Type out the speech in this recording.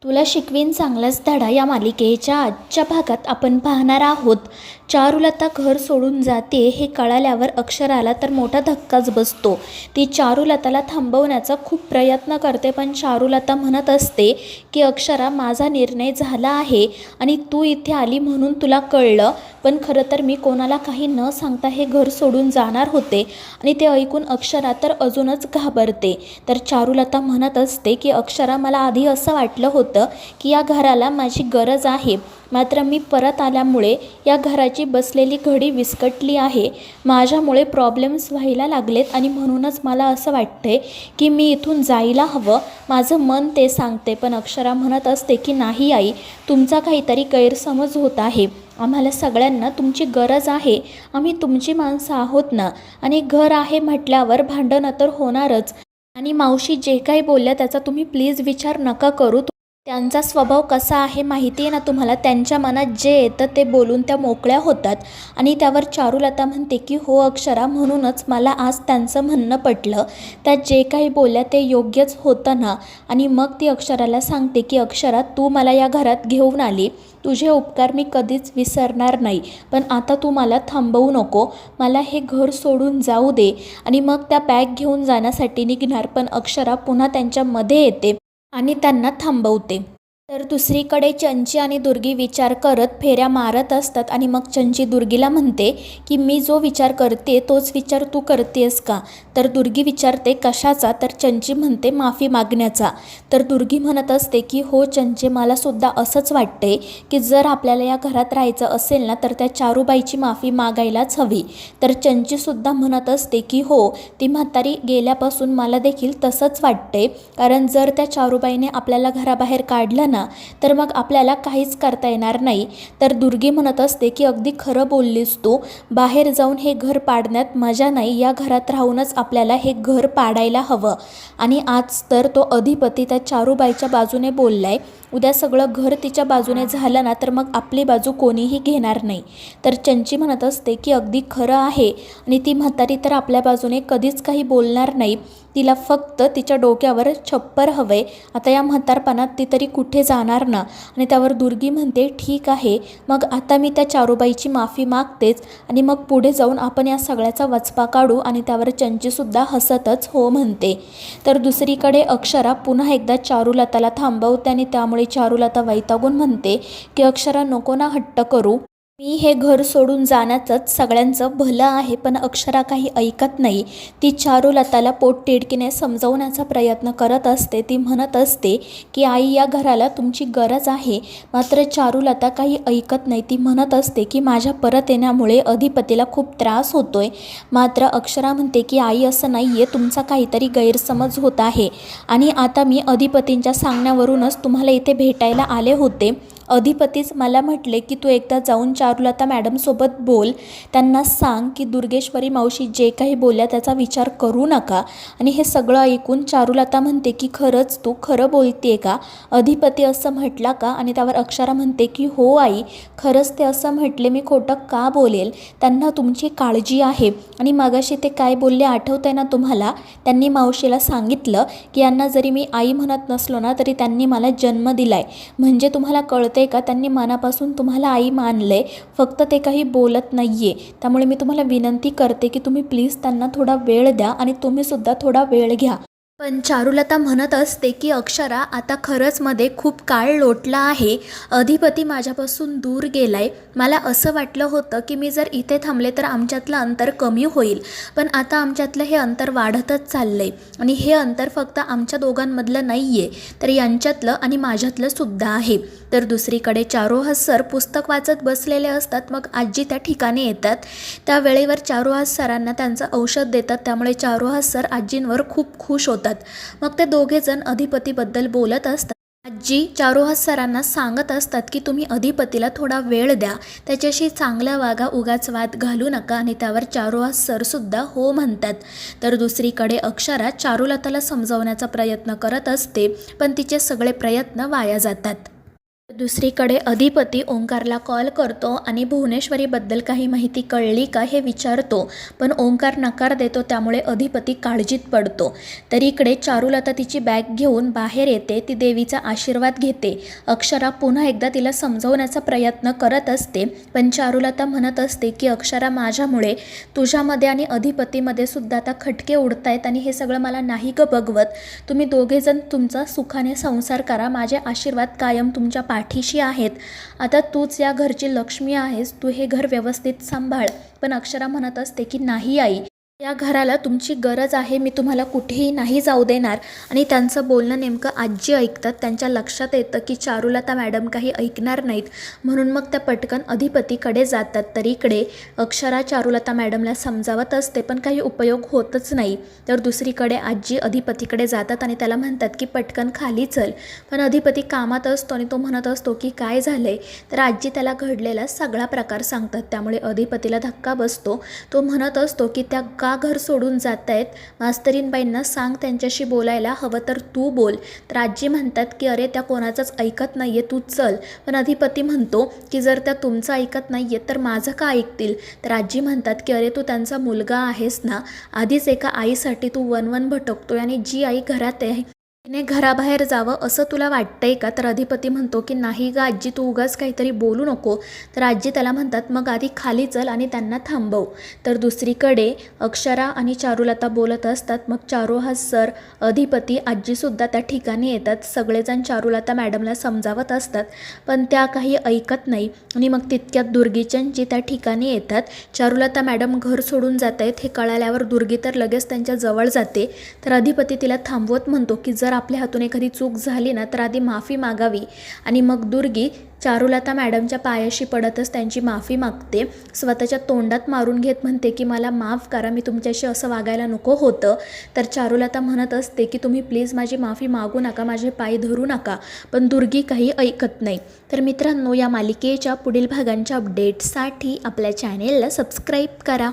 तुला शिकवीन चांगलाच धडा या मालिकेच्या आजच्या भागात आपण पाहणार आहोत. चारुलता घर सोडून जाते हे कळाल्यावर अक्षराला तर मोठा धक्काच बसतो. ती चारुलताला थांबवण्याचा खूप प्रयत्न करते, पण चारुलता म्हणत असते की अक्षरा, माझा निर्णय झाला आहे आणि तू इथे आली म्हणून तुला कळलं, पण खरं तर मी कोणाला काही न सांगता हे घर सोडून जाणार होते. आणि ते ऐकून अक्षरा तर अजूनच घाबरते. तर चारुलता म्हणत असते की अक्षरा, मला आधी असं वाटलं होतं की या घराला माझी गरज आहे, मात्र मी परत आल्यामुळे या घराची बसलेली घडी विस्कटली आहे. माझ्यामुळे प्रॉब्लेम्स व्हायला लागलेत आणि म्हणूनच मला असं वाटतंय की मी इथून जायला हवं. माझं मन ते सांगते. पण अक्षरा म्हणत असते की नाही आई, तुमचा काहीतरी गैरसमज होत आहे. आम्हाला सगळ्यांना तुमची गरज आहे. आम्ही तुमची माणसं आहोत ना. आणि घर आहे म्हटल्यावर भांडणं तर होणारच. आणि मावशी जे काही बोलल्या त्याचा तुम्ही प्लीज विचार नका करू. त्यांचा स्वभाव कसा आहे माहिती आहे ना तुम्हाला. त्यांच्या मनात जे येतं ते बोलून त्या मोकळ्या होतात. आणि त्यावर चारुलता म्हणते की हो अक्षरा, म्हणूनच मला आज त्यांचं म्हणणं पटलं. त्या जे काही बोलल्या ते योग्यच होतं ना. आणि मग ती अक्षराला सांगते की अक्षरा, तू मला या घरात घेऊन आली, तुझे उपकार मी कधीच विसरणार नाही. पण आता तू मला थांबवू नको, मला हे घर सोडून जाऊ दे. आणि मग त्या बॅग घेऊन जाण्यासाठी निघणार, पण अक्षरा पुन्हा त्यांच्यामध्ये येते आणि त्यांना थांबवते. तर दुसरीकडे चंची आणि दुर्गी विचार करत फेऱ्या मारत असतात. आणि मग चंची दुर्गीला म्हणते की मी जो विचार करते तोच विचार तू करतेस का. तर दुर्गी विचारते कशाचा. तर चंची म्हणते माफी मागण्याचा. तर दुर्गी म्हणत असते की हो चंचे, मला सुद्धा असंच वाटते की जर आपल्याला या घरात राहायचं असेल ना तर त्या चारूबाईची माफी मागायलाच हवी. तर चंचीसुद्धा म्हणत असते की हो, ती म्हातारी गेल्यापासून मला देखील तसंच वाटते. कारण जर त्या चारूबाईने आपल्याला घराबाहेर काढलं ना तर मग आपल्याला काहीच करता येणार नाही. तर दुर्गी म्हणत असते की अगदी खरं बोललीस तू. बाहेर जाऊन हे घर पाडण्यात मजा नाही. या घरात राहूनच आपल्याला हे घर पाडायला हवं. आणि आज तर तो अधिपती त्या चारूबाईच्या बाजूने बोललाय. उद्या सगळं घर तिच्या बाजूने झालं ना तर मग आपली बाजू कोणीही घेणार नाही. तर चंची म्हणत असते की अगदी खरं आहे. आणि ती म्हातारी तर आपल्या बाजूने कधीच काही बोलणार नाही. तिला फक्त तिच्या डोक्यावर छप्पर हवे. आता या म्हातारपणात ती तरी कुठे जाणार ना. आणि त्यावर दुर्गी म्हणते ठीक आहे, मग आता मी त्या चारूबाईची माफी मागतेच आणि मग पुढे जाऊन आपण या सगळ्याचा वचपा काढू. आणि त्यावर चंचीसुद्धा हसतच हो म्हणते. तर दुसरीकडे अक्षरा पुन्हा एकदा चारुलताला थांबवते आणि त्यामुळे चारुलता वैतागून म्हणते की अक्षरा, नको ना हट्ट करू. मी हे घर सोडून जाण्याचंच सगळ्यांचं भलं आहे. पण अक्षरा काही ऐकत नाही. ती चारुलताला पोटतिडकीने समजवण्याचा प्रयत्न करत असते. ती म्हणत असते की आई, या घराला तुमची गरज आहे. मात्र चारुलता काही ऐकत नाही. ती म्हणत असते की माझ्या परत येण्यामुळे अधिपतीला खूप त्रास होतोय. मात्र अक्षरा म्हणते की आई, असं नाही आहे, तुमचा काहीतरी गैरसमज होत आहे. आणि आता मी अधिपतींच्या सांगण्यावरूनच तुम्हाला इथे भेटायला आले होते. अधिपतीच मला म्हटले की तू एकदा जाऊन चारुलता मॅडमसोबत बोल. त्यांना सांग की दुर्गेश्वरी मावशी जे काही बोलल्या त्याचा विचार करू नका. आणि हे सगळं ऐकून चारुलता म्हणते की खरंच तू खरं बोलतेय का. अधिपती असं म्हटला का. आणि त्यावर अक्षरा म्हणते की हो आई, खरंच ते असं म्हटले. मी खोटं का बोलेल. त्यांना तुमची काळजी आहे. आणि मगाशी ते काय बोलले आठवतंय ना तुम्हाला. त्यांनी मावशीला सांगितलं की यांना जरी मी आई म्हणत नसलो ना तरी त्यांनी मला जन्म दिलाय. म्हणजे तुम्हाला कळतं का, त्यांनी मनापासून तुम्हाला आई मानले. फक्त ते काही बोलत नाहीये. त्यामुळे मी तुम्हाला विनंती करते की तुम्ही प्लीज त्यांना थोडा वेळ द्या आणि तुम्ही सुद्धा थोडा वेळ घ्या. पण चारुलता म्हणत असते की अक्षरा, आता खरंच मध्ये खूप काळ लोटला आहे. अधिपती माझ्यापासून दूर गेलाय. मला असं वाटलं होतं की मी जर इथे थांबले तर आमच्यातलं अंतर कमी होईल, पण आता आमच्यातलं हे अंतर वाढतच चाललंय. आणि हे अंतर फक्त आमच्या दोघांमधलं नाही आहे, तर यांच्यातलं आणि माझ्यातलं सुद्धा आहे. तर दुसरीकडे चारुहास सर पुस्तक वाचत बसलेले असतात. मग आजी त्या ठिकाणी येतात. त्या वेळेवर चारुहास सरांना त्यांचं औषध देतात. त्यामुळे चारुहास सर आजींवर खूप खुश होतात. मग ते दोघेजण अधिपतीबद्दल बोलत असतात. आजी चारुहास सरांना सांगत असतात की तुम्ही अधिपतीला थोडा वेळ द्या, त्याच्याशी चांगला वागा, उगाच वाद घालू नका. आणि त्यावर चारुहास सरसुद्धा हो म्हणतात. तर दुसरीकडे अक्षरा चारुलताला समजवण्याचा प्रयत्न करत असते, पण तिचे सगळे प्रयत्न वाया जातात. दुसरीकडे अधिपती ओंकारला कॉल करतो आणि भुवनेश्वरीबद्दल काही माहिती कळली का हे विचारतो, पण ओंकार नकार देतो. त्यामुळे अधिपती काळजीत पडतो. तर इकडे चारुलता तिची बॅग घेऊन बाहेर येते. ती देवीचा आशीर्वाद घेते. अक्षरा पुन्हा एकदा तिला समजवण्याचा प्रयत्न करत असते, पण चारुलता म्हणत असते की अक्षरा, माझ्यामुळे तुझ्यामध्ये आणि अधिपतीमध्ये सुद्धा आता खटके उडतायत आणि हे सगळं मला नाही ग बघवत. तुम्ही दोघेजण तुमचा सुखाने संसार करा. माझे आशीर्वाद कायम तुमच्या पाठीशी आहेत. आता तूच या घरची लक्ष्मी आहेस. तू हे घर व्यवस्थित सांभाळ. पण अक्षरा म्हणत असते की नाही आई, या घराला तुमची गरज आहे. मी तुम्हाला कुठेही नाही जाऊ देणार. आणि त्यांचं बोलणं नेमकं आजी ऐकतात. त्यांच्या लक्षात येतं की चारुलता मॅडम काही ऐकणार नाहीत, म्हणून मग त्या पटकन अधिपतीकडे जातात. तर इकडे अक्षरा चारुलता मॅडमला समजावत असते, पण काही उपयोग होतच नाही. तर दुसरीकडे आजी अधिपतीकडे जातात आणि त्याला म्हणतात की पटकन खाली चल. पण अधिपती कामात असतो आणि तो म्हणत असतो की काय झालंय. तर आजी त्याला घडलेला सगळा प्रकार सांगतात. त्यामुळे अधिपतीला धक्का बसतो. तो म्हणत असतो की त्या का घर सोडून जात आहेत. मास्तरीनबाईंना सांग त्यांच्याशी बोलायला, हवं तर तू बोल. तर आजी म्हणतात की अरे त्या कोणाचंच ऐकत नाही आहे, तू चल. पण अधिपती म्हणतो की जर त्या तुमचं ऐकत नाही आहेत तर माझं का ऐकतील. तर आजी म्हणतात की अरे तू त्यांचा मुलगा आहेस ना. आधीच एका आईसाठी तू वनवन भटकतोय आणि जी आई घरात आहे तिने घराबाहेर जावं असं तुला वाटतंय का. तर अधिपती म्हणतो की नाही ग आजी, तू उगाच काहीतरी बोलू नको. तर आजी त्याला म्हणतात मग आधी खाली चल आणि त्यांना थांबव. तर दुसरीकडे अक्षरा आणि चारुलता बोलत असतात. मग चारू हा सर, अधिपती, आजीसुद्धा त्या ठिकाणी येतात. सगळेजण चारुलता मॅडमला समजावत असतात, पण त्या काही ऐकत नाही. आणि मग तितक्यात दुर्गीचंदजी त्या ठिकाणी येतात. चारुलता मॅडम घर सोडून जात आहेत हे कळाल्यावर दुर्गी तर लगेच त्यांच्या जवळ जाते. तर अधिपती तिला थांबवत म्हणतो की जर आपल्या हातून एखादी चूक झाली ना तर आधी माफी मागावी. आणि मग दुर्गी चारुलता मॅडमच्या पायाशी पडतच त्यांची माफी मागते. स्वतःच्या तोंडात मारून घेत म्हणते की मला माफ करा, मी तुमच्याशी असं वागायला नको होतं. तर चारुलता म्हणत असते की तुम्ही प्लीज माझी माफी मागू नका, माझे पाय धरू नका. पण दुर्गी काही ऐकत नाही. तर मित्रांनो, या मालिकेच्या पुढील भागांच्या अपडेट्ससाठी आपल्या चॅनेलला सबस्क्राईब करा.